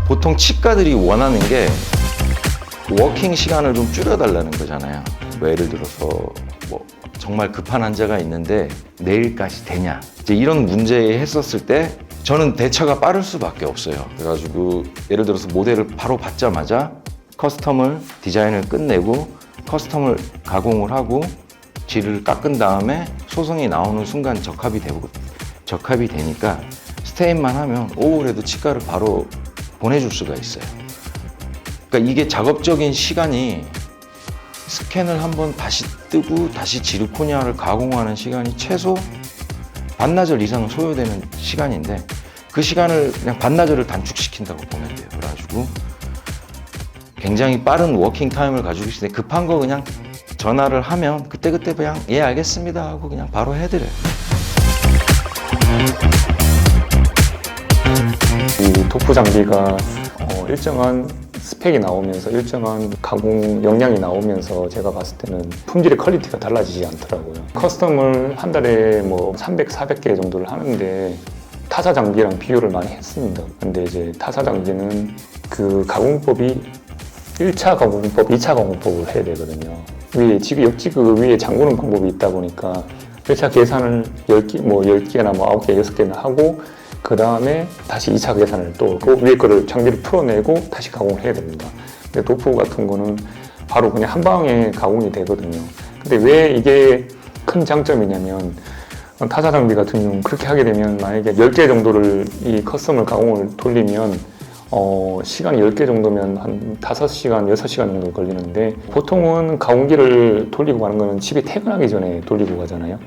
보통 치과들이 원하는 게 워킹 시간을 좀 줄여달라는 거잖아요. 뭐 예를 들어서 뭐 정말 급한 환자가 있는데 내일까지 되냐, 이제 이런 문제에 했었을 때 저는 대처가 빠를 수밖에 없어요. 그래가지고 예를 들어서 모델을 바로 받자마자 커스텀을 디자인을 끝내고 커스텀을 가공을 하고 질을 깎은 다음에 소성이 나오는 순간 적합이 되니까 스테인만 하면 오후에도 치과를 바로 보내줄 수가 있어요. 그러니까 이게 작업적인 시간이 스캔을 한번 다시 뜨고 다시 지르코니아를 가공하는 시간이 최소 반나절 이상 소요되는 시간인데 그 시간을 그냥 반나절을 단축시킨다고 보면 돼요. 그래가지고 굉장히 빠른 워킹 타임을 가지고 계시는데 급한 거 그냥 전화를 하면 그때그때 그냥 예 알겠습니다 하고 그냥 바로 해드려요. 이 도프 장비가 일정한 스펙이 나오면서 일정한 가공 역량이 나오면서 제가 봤을 때는 품질의 퀄리티가 달라지지 않더라고요. 커스텀을 한 달에 뭐 300, 400개 정도를 하는데 타사 장비랑 비교를 많이 했습니다. 근데 이제 타사 장비는 그 가공법이 1차 가공법, 2차 가공법을 해야 되거든요. 위에 역지그 위에 잠그는 방법이 있다 보니까 1차 계산을 10개, 뭐 10개나 뭐 9개, 6개나 하고 그 다음에 다시 2차 계산을 또 그 위에 거를 장비를 풀어내고 다시 가공을 해야 됩니다. 근데 도프 같은 거는 바로 그냥 한 방에 가공이 되거든요. 근데 왜 이게 큰 장점이냐면 타사 장비 같은 경우는 그렇게 하게 되면 만약에 10개 정도를 이 커스텀을 가공을 돌리면 시간이 10개 정도면 한 5시간, 6시간 정도 걸리는데 보통은 가공기를 돌리고 가는 거는 집에 퇴근하기 전에 돌리고 가잖아요.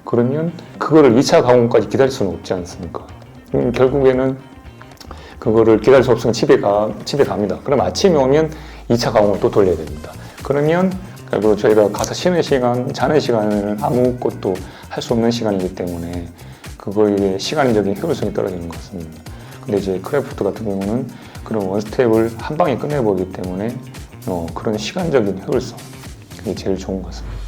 그러면 그거를 2차 가공까지 기다릴 수는 없지 않습니까? 결국에는 그거를 기다릴 수 없으면 집에 갑니다. 그럼 아침에 오면 2차 가공을 또 돌려야 됩니다. 그러면 결국 저희가 가서 쉬는 시간, 자는 시간에는 아무것도 할 수 없는 시간이기 때문에 그거의 시간적인 효율성이 떨어지는 것 같습니다. 근데 이제 크래프트 같은 경우는 그런 원스텝을 한 방에 끝내보기 때문에 그런 시간적인 효율성, 그게 제일 좋은 것 같습니다.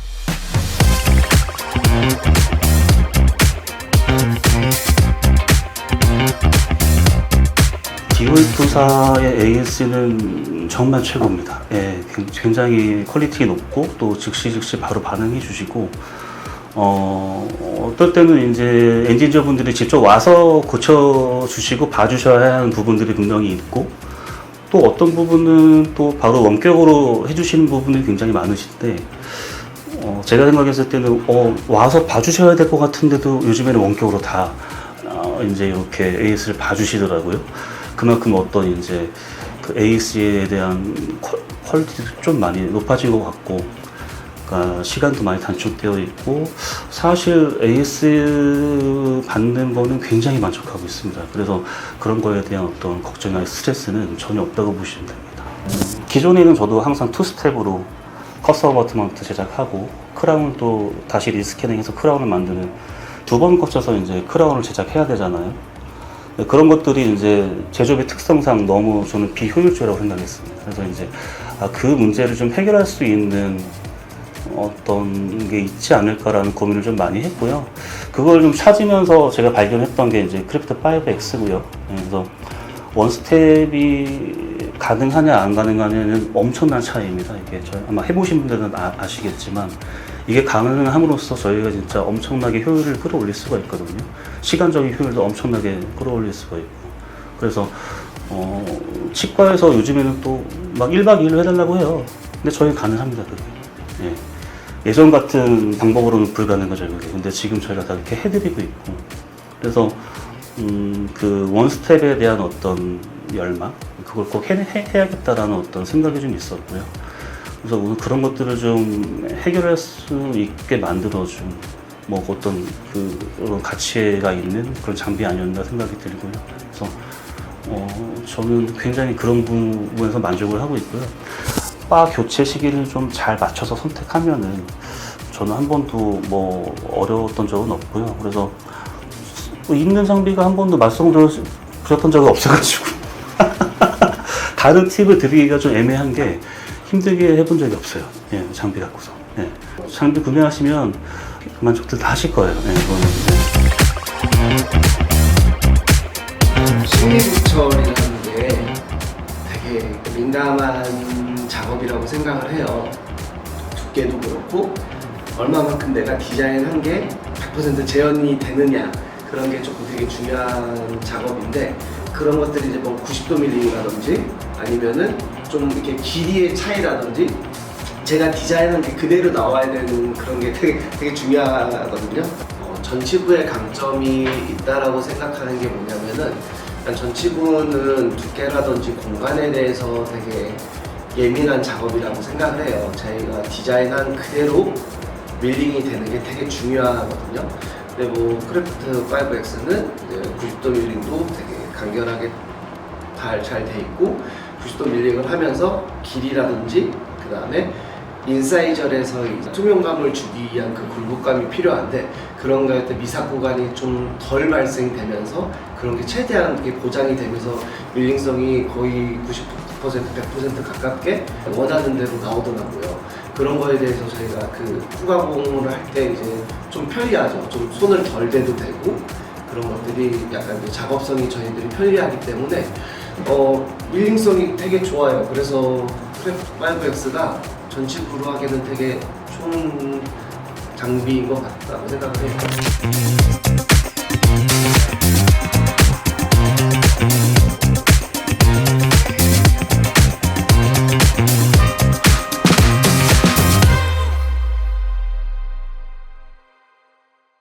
디올프사의 AS는 정말 최고입니다. 예, 굉장히 퀄리티 높고 또 즉시 바로 반응해 주시고 어떨 때는 이제 엔지니어분들이 직접 와서 고쳐주시고 봐주셔야 하는 부분들이 분명히 있고 또 어떤 부분은 또 바로 원격으로 해주시는 부분이 굉장히 많으신데 제가 생각했을 때는 와서 봐주셔야 될 것 같은데도 요즘에는 원격으로 다 이제 이렇게 AS를 봐주시더라고요. 그만큼 어떤 이제 그 AS에 대한 퀄리티도 좀 많이 높아진 것 같고, 그러니까 시간도 많이 단축되어 있고, 사실 AS 받는 거는 굉장히 만족하고 있습니다. 그래서 그런 거에 대한 어떤 걱정이나 스트레스는 전혀 없다고 보시면 됩니다. 기존에는 저도 항상 투스텝으로 커스텀 어버트먼트 제작하고, 크라운을 또 다시 리스캐닝해서 크라운을 만드는 두 번 거쳐서 이제 크라운을 제작해야 되잖아요. 그런 것들이 이제 제조업의 특성상 너무 저는 비효율적이라고 생각했습니다. 그래서 이제 그 문제를 좀 해결할 수 있는 어떤 게 있지 않을까라는 고민을 좀 많이 했고요. 그걸 좀 찾으면서 제가 발견했던 게 이제 크래프트 5X고요. 그래서 원스텝이 가능하냐 안 가능하냐는 엄청난 차이입니다. 이게 아마 해보신 분들은 아시겠지만 이게 가능함으로써 저희가 진짜 엄청나게 효율을 끌어올릴 수가 있거든요. 시간적인 효율도 엄청나게 끌어올릴 수가 있고. 그래서 치과에서 요즘에는 또 막 1박 2일로 해달라고 해요. 근데 저희 가능합니다, 그게. 예전 같은 방법으로는 불가능하죠, 그게. 근데 지금 저희가 다 이렇게 해드리고 있고. 그래서 그 원스텝에 대한 어떤 열망, 그걸 꼭 해야겠다라는 어떤 생각이 좀 있었고요. 그래서 오늘 그런 것들을 좀 해결할 수 있게 만들어준 뭐 어떤 그런 가치가 있는 그런 장비 아니었나 생각이 들고요. 그래서 저는 굉장히 그런 부분에서 만족을 하고 있고요. 바 교체 시기를 좀 잘 맞춰서 선택하면은 저는 한 번도 뭐 어려웠던 적은 없고요. 그래서 뭐 있는 장비가 한 번도 말씀드렸던 적이 없어가지고 다른 팁을 드리기가 좀 애매한 게 힘들게 해본 적이 없어요. 장비 갖고서. 장비 구매하시면 만족들 다 하실 거예요. 식리부처리라는 게 민감한 작업이라고 생각을 해요. 두께도 그렇고 얼마만큼 내가 디자인한 게 100% 재현이 되느냐 그런 게 조금 되게 중요한 작업인데 그런 것들이 이제 뭐 90도 밀링이라든지 아니면은 좀 이렇게 길이의 차이라든지 제가 디자인한 게 그대로 나와야 되는 그런 게 되게 중요하거든요. 전치부의 강점이 있다라고 생각하는 게 뭐냐면은 일단 전치부는 두께라든지 공간에 대해서 되게 예민한 작업이라고 생각을 해요. 저희가 디자인한 그대로 밀링이 되는 게 되게 중요하거든요. 근데 뭐 크래프트 5X는 90도 밀링도 되게 간결하게 잘 돼 있고 90도 밀링을 하면서 길이라든지 그 다음에 인사이저에서 투명감을 주기 위한 그 굴곡감이 필요한데 그런 거에 때 미삭 구간이 좀 덜 발생되면서 그런 게 최대한 이렇게 보장이 되면서 밀링성이 거의 90%, 100% 가깝게 원하는 대로 나오더라고요. 그런 거에 대해서 저희가 그 후가공을 할 때 이제 좀 편리하죠. 좀 손을 덜 대도 되고 그런 것들이 약간 이제 작업성이 저희들이 편리하기 때문에 밀링성이 되게 좋아요. 그래서 크래프트 5X가 전치부로 하기에는 되게 좋은 장비인 것 같다고 생각을 해요.